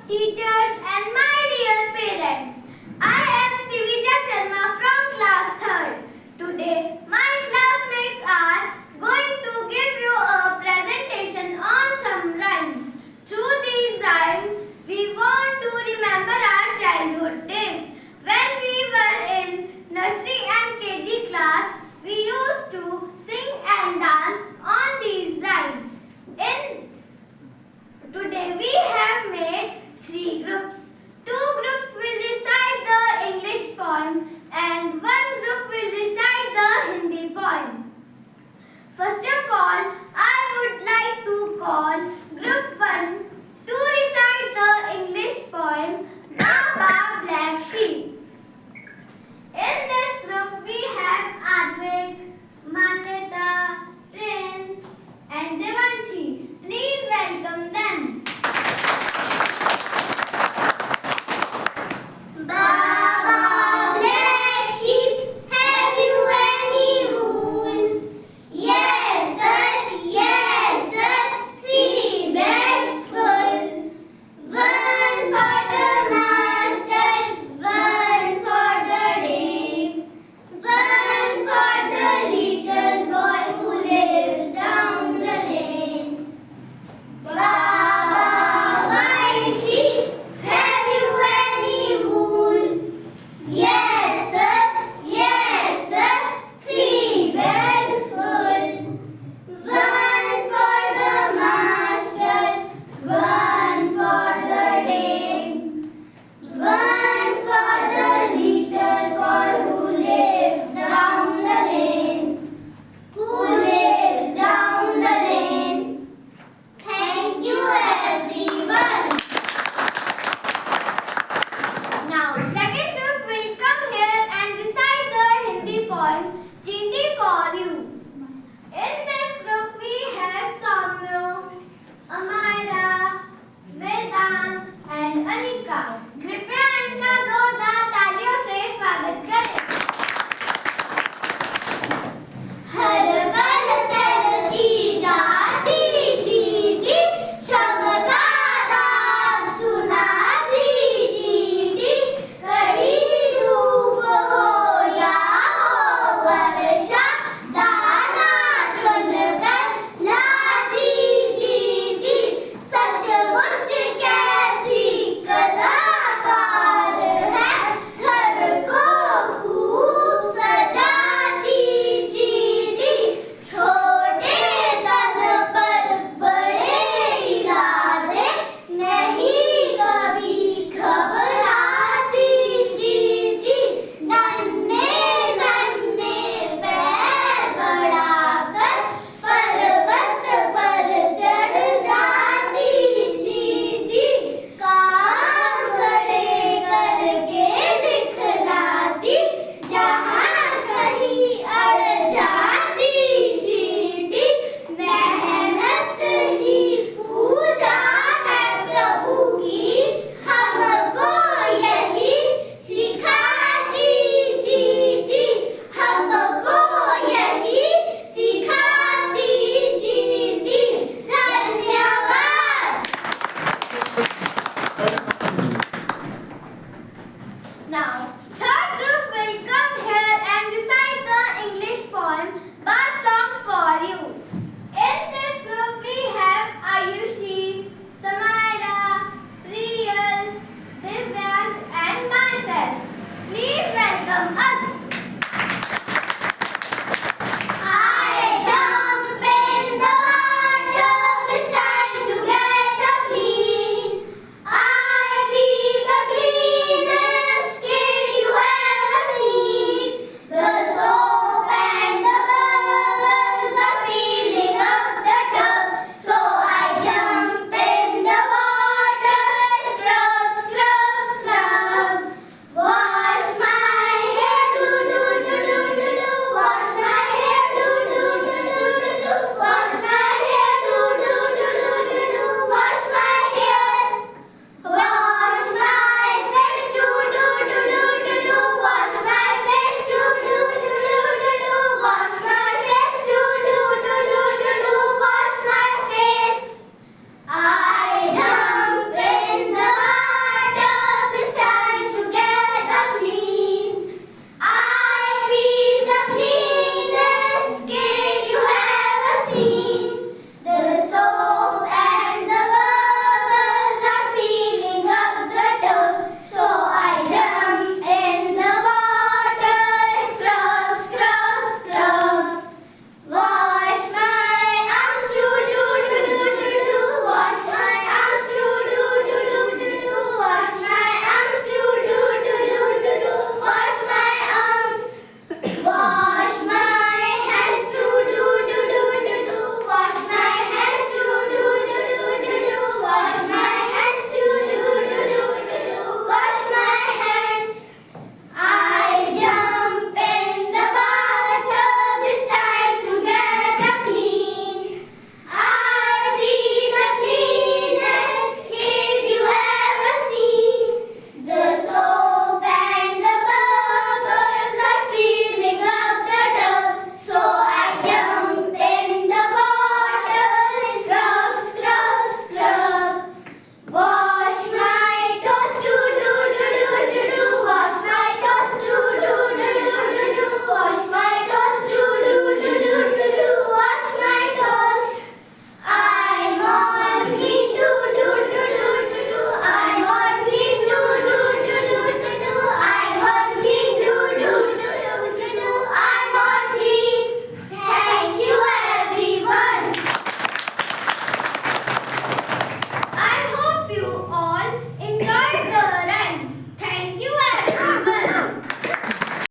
teachers and my dear parents. I am Divija Sharma from class 3rd. Today my classmates are going to give you a presentation on some rhymes. Through these rhymes we want to remember our childhood days. When we were in nursery and KG class, we used to sing and dance on these rhymes. Today we have made 3 groups. 2 groups will recite the English poem and 1 group will recite the Hindi poem. First of all, I would like to call group 1 to recite the English poem Baba Black Sheep. In this group we have Advik, Manyata, Prince and Devanshi. Please welcome them. Baba Black Sheep, have you any wool? Yes sir, 3 bags full. 1 for the master, 1 for the dame, 1 for the little boy who lives down the lane. Baba White Sheep, have you any wool? Yes sir, 3 bags full. 1 for the master, 1 for the dame, 1 for the little boy who lives down the lane. Thank you everyone. Now second group will come here and recite the Hindi poem Chindi for you. In this group we have Soumya, Amira, Vedant and Anika.